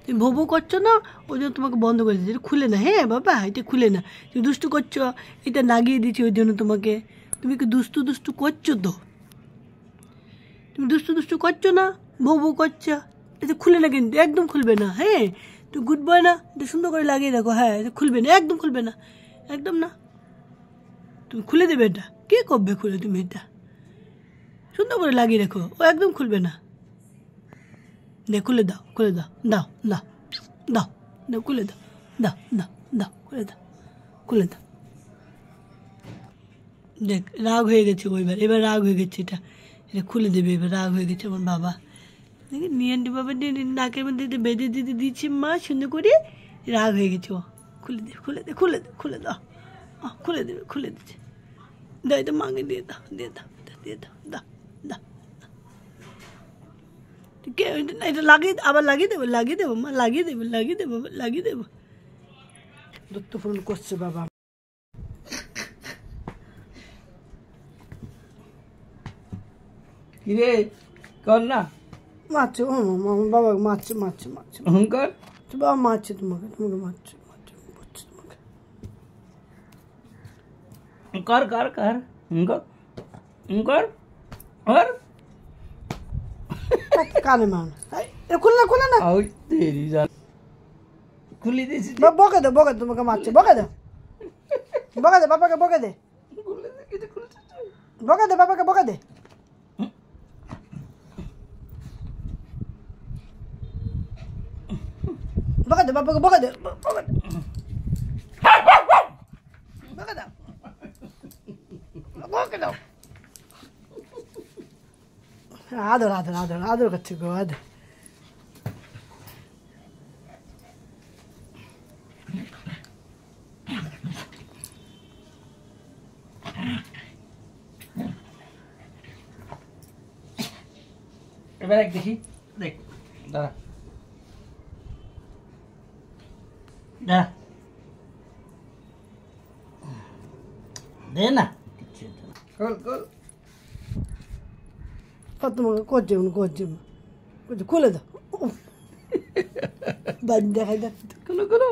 তুমি ভোবো করছো না, ওই জন্য তোমাকে বন্ধ করে দিচ্ছি। এটা খুলে না, হ্যাঁ বাবা, এটা খুলে না। তুমি দুষ্টু করছো, এটা লাগিয়ে দিচ্ছি ওই জন্য তোমাকে। তুমি কি দুষ্টু দুষ্টু করছো তো? তুমি দুষ্টু দুষ্টু করছো না, ভোবো করছো। এটা খুলে না কিন্তু, একদম খুলবে না, হ্যাঁ। তুমি গুড বয় না, এটা সুন্দর করে লাগিয়ে রাখো। হ্যাঁ, এটা খুলবে না, একদম খুলবে না, একদম না। তুমি খুলে দেবে এটা, কে করবে খুলে? তুমি এটা সুন্দর করে লাগিয়ে রাখো, ও একদম খুলবে না। দে খুলে দাও, খুলে দাও, দাও দাও দাও দাও, খুলে দাও, দাও দাও দাও, খুলে দাও, খুলে দাও। দেখ রাগ হয়ে গেছে ওইবার, এবার রাগ হয়ে গেছে। এটা এটা খুলে দেবে, এবার রাগ হয়ে গেছে আমার বাবা। দেখি নিয়ান্টি বাবা নাকের মধ্যে বেঁধে দিতে দিচ্ছে মা সুন্দর করে, রাগ হয়ে গেছে ও। খুলে দে, খুলে দে, খুলে দে, খুলে দাও, খুলে দেবে, খুলে দিচ্ছে। দাও এটা মাকে দিয়ে দাও, দিয়ে দাও, দিয়ে দাও, দাও দাও। এটা লাগিয়ে আবার লাগিয়ে দেবো, লাগিয়ে দেবো মা, লাগিয়ে দেবো, লাগিয়ে দেবো, লাগিয়ে দেবো। দত্ত ফোন করছে বাবা। কিরে কর না, মারছে ও বাবা, মারছে মারছে মারছে, অহংকার বাবা মারছে তোমাকে, তোমাকে মারছে মারছে মারছে তোমাকে। কর কর কর, অহংকার অহংকার আর কানে মান, খুলে না, খুলে না, ওই তেরি জান খুলি দিছি। বকে দে, বকে, তোমাকে মারছে, বকে দে, বকে দে বাবাকে, বকে দে, খুলে দে, কিছু খুলছিস বকে দে বাবাকে, বকে দে, বকে দে বাবাকে, বকে দে, বকে দে, বকে দাও, বকে দাও। আদর আদর আদর আদর করছে গো, আদর। এবার এক দেখি, দেখ দাঁড়া দাঁড়া, দে না কল কল। তোমাকে করছে করছে, খুলে দাও, বাড়ি দেখাই যাচ্ছে। খুলো খুলো,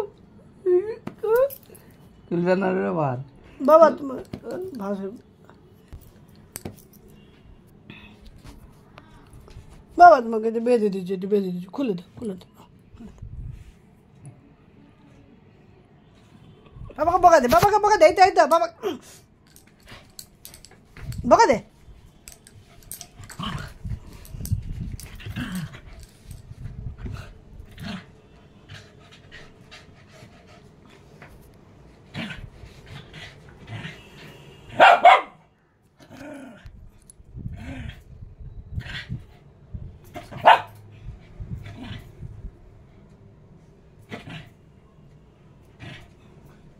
খুলবে না রে বার বাবা তোমার ভাষা, বাবা তোমাকে এটা বেঁধে দিচ্ছে, এটা বেঁধে দিচ্ছে, খুলে দাও, খুলে দাও, বাবাকে বকা দে, বাবাকে বকা দে, এই তো বাবা বকা দে।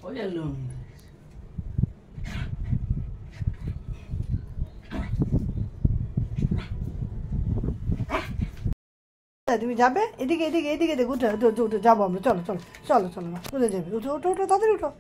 ওই এলো তুমি যাবে এদিকে, এদিকে এদিকে, দেখ উঠো উঠো উঠো, যাবো আমরা, চলো চলো চলো চলো, কোথায় যাবে? উঠো উঠো উঠো, তাড়াতাড়ি উঠো।